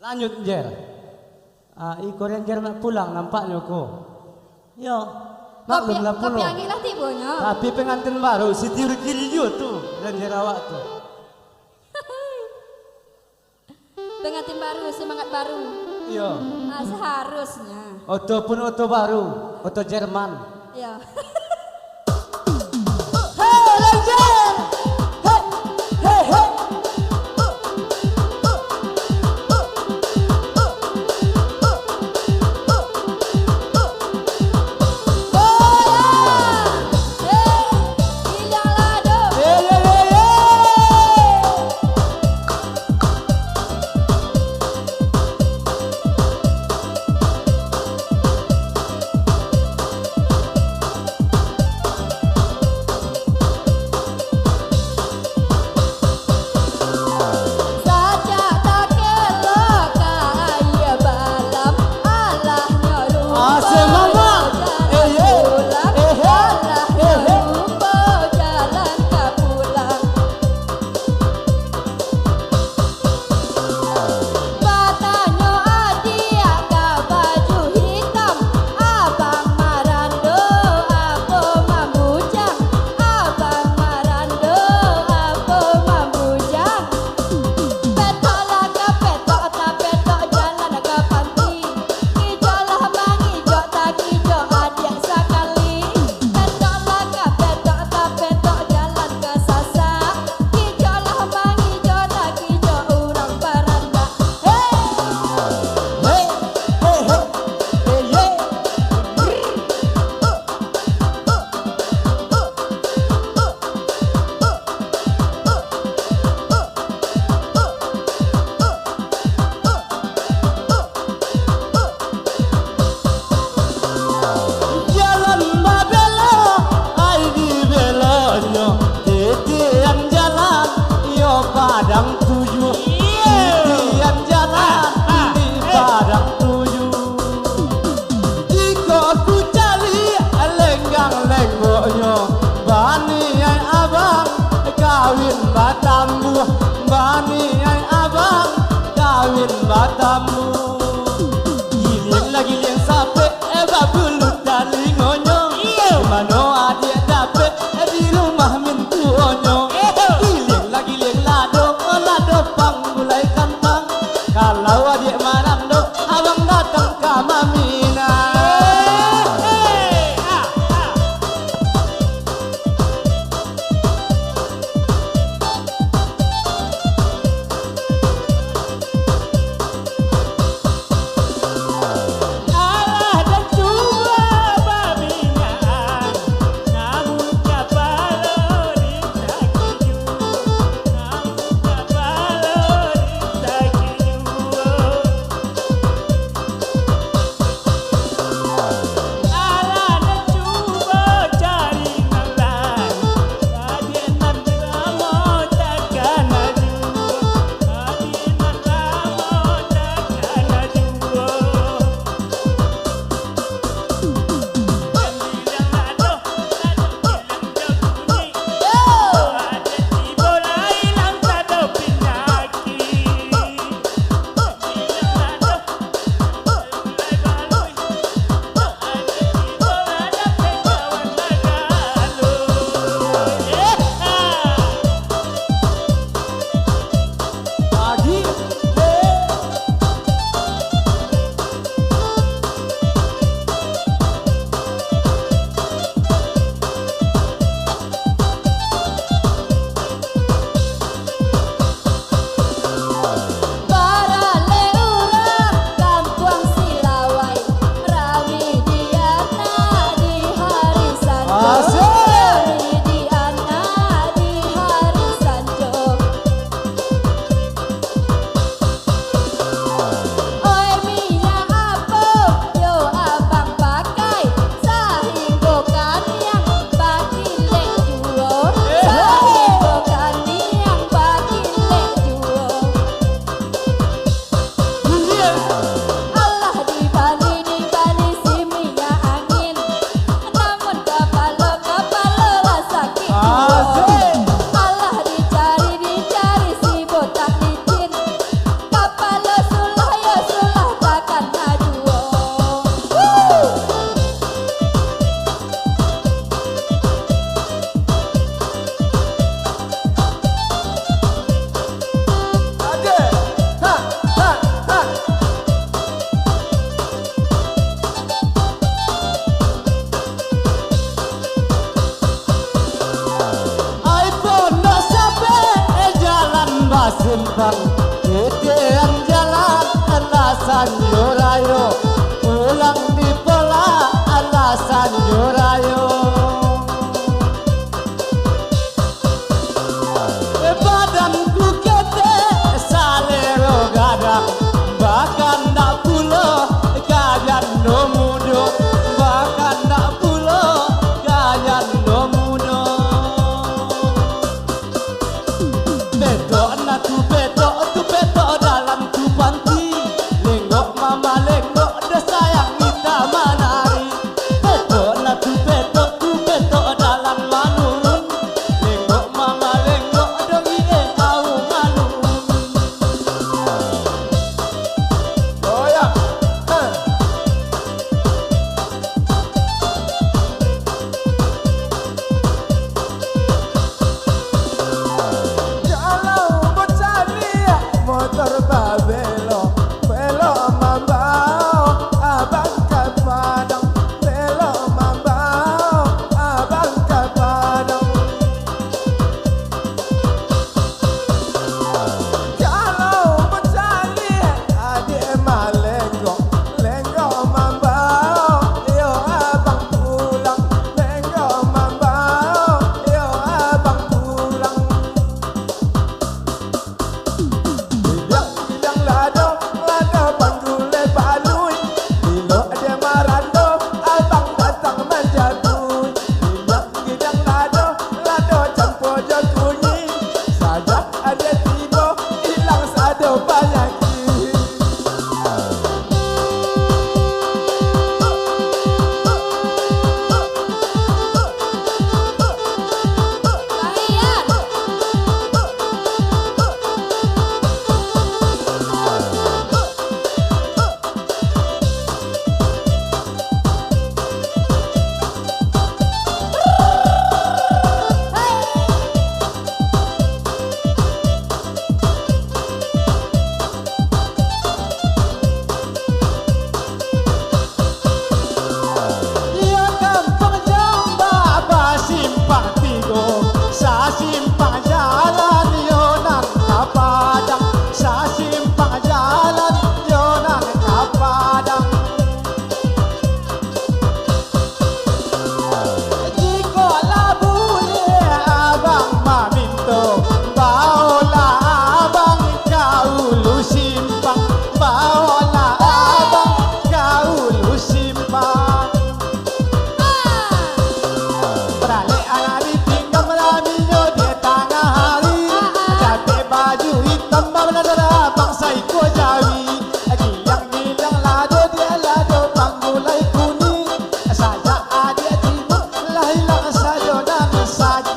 Lanjut Jer. Iko Jer nak pulang nampaknya kok. Yo. Maklum lah pulang. Kopi angilah tibonya. Tapi pengantin baru si Tiur Kilju tuh Ranger awak tuh. Pengantin baru, semangat baru. Iya. Seharusnya. Oto pun oto baru, oto Jerman. Iya. Hei Ranger! Hei, hei, hei. Padang tujuh, titian jalan di Padang tujuh. Jika ku cari lenggang lenggoknya, bani ay abang kawin batambu, bani ay abang kawin batambu. Giling lagi giling sampai babulut dari ngonyong, mano adik dapet di rumah mintu onyong. Panggulai kantang, kalau adik marando, abang datang ke Mamina. Alah dan cuma Mamina, namun kapal di alasan yorayo, pulang di pola alasan yorayo. Badanku kete salero gadang, bahkan nak pulo kayan no mudo, bahkan nak pulo kayan no mudo. Betok nak tu betok dalam tu panti, lenggok mama lenggok dah sayang kita manari. Betok nak tu betok dalam manurun, lenggok mama lenggok dah ie au manurun. Goyang. Kalau bocah lihat motor babelo, belok mambau, abang ke Padang. Belok mambau, abang ke Padang. Kalau bocah lihat adik emak lenggok, lenggok mambau, yo abang pulang. Lenggok mambau, yo abang pulang. Bidang lado, lado panggule balui. Bilo dia marando, abang datang menjadui. Bidang lado, lado campur jagunyi. Sajak ada tiba, hilang sado banyak. Lahian. Ia kampung jamba ba simpang tigo, sa simpang jalan yo nang kapadang, sa simpang jalan yo nang kapadang. Jika labu ye abang maminto, baola abang kaulu simpang, baola abang kaulu simpang. Beralih hari tinggal melaminya di tengah hari, pakai baju hitam benar abang saiko jawi. Gilang lado dia lado panggulai kuning, saja adik timur lah hilang sajo dan sagi.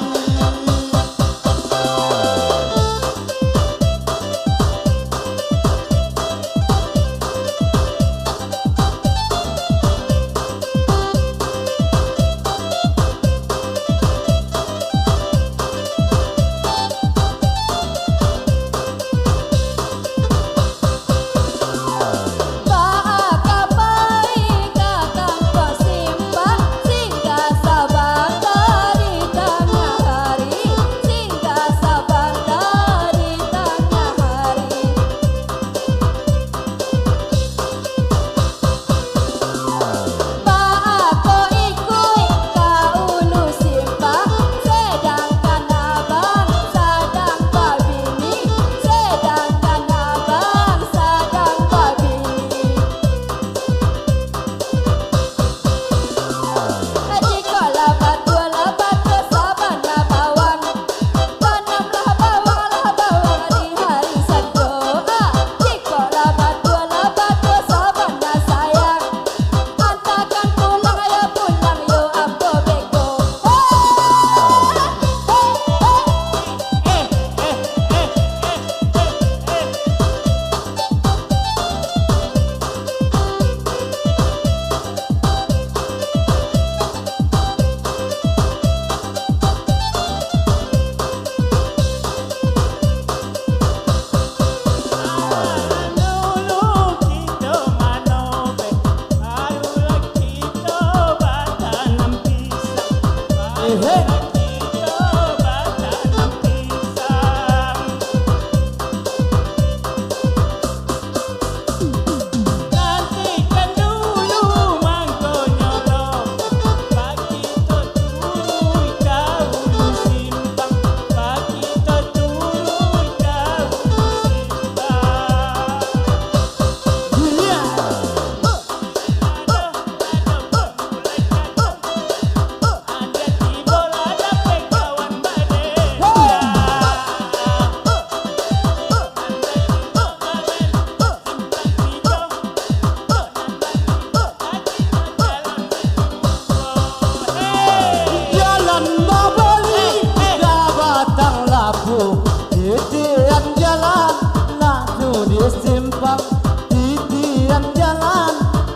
simpang di tiang jalan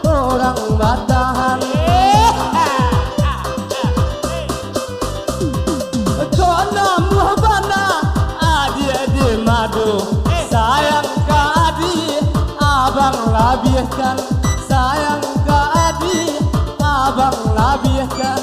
orang batahan. Kona muhabana adik-adik madu, sayang ke adik abang labihkan, sayang ke adik abang labihkan.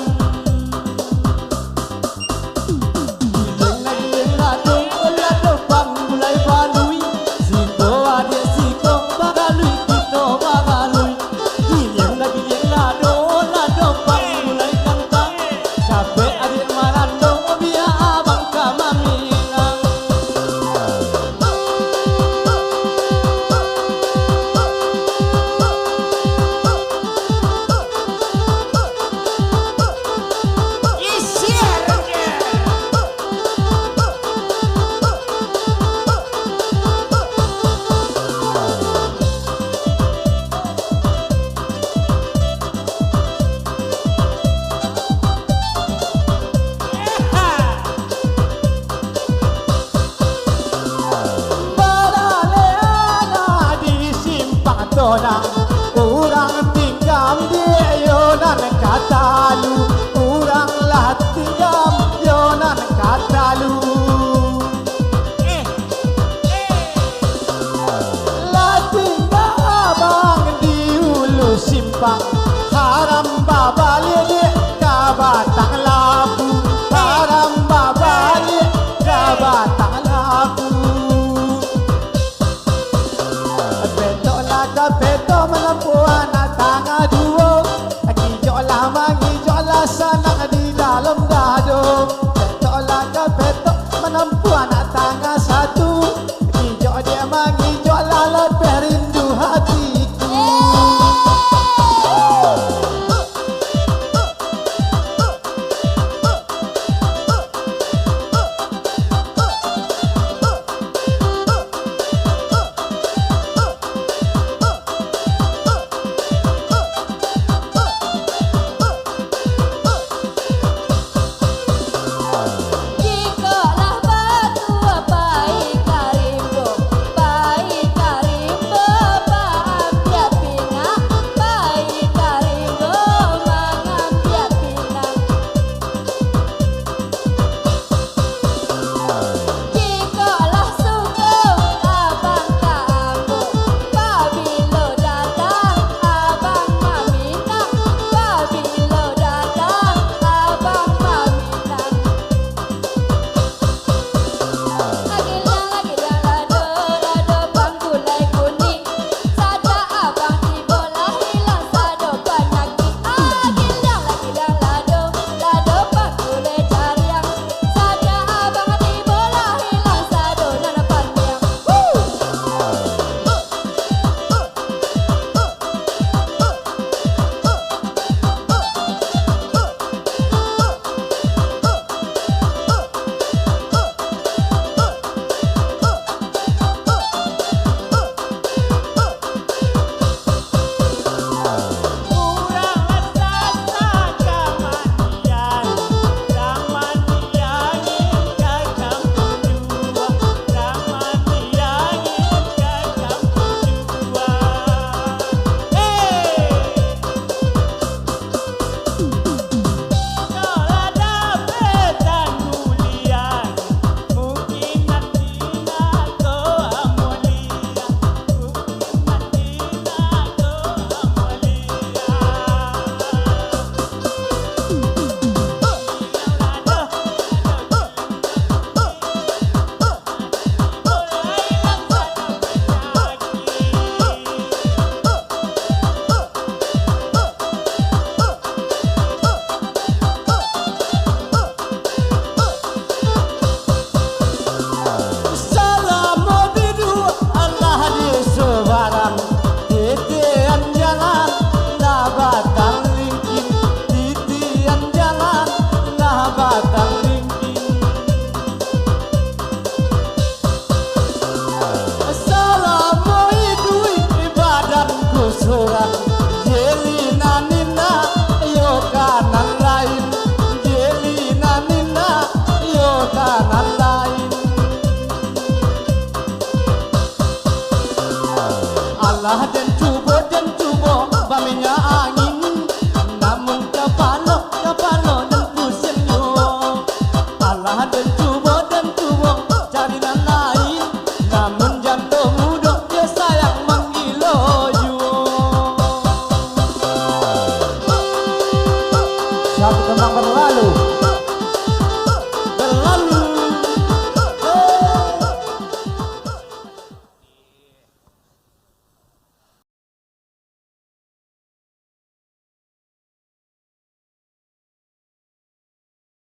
Orang tinggal dia yonan katalu, orang lah tinggal yonan katalu. Lah tinggal abang di hulu simpang, haram babalik ke batang labu, haram babalik ke batang labu. Beto menempuan tangga dua, hijau lah menghijau lah senang di dalam dado. Beto lah ke beto menempuan tangga satu, hijau dia menghijau lah lebih rindu hatiku. Alah den cubo baminya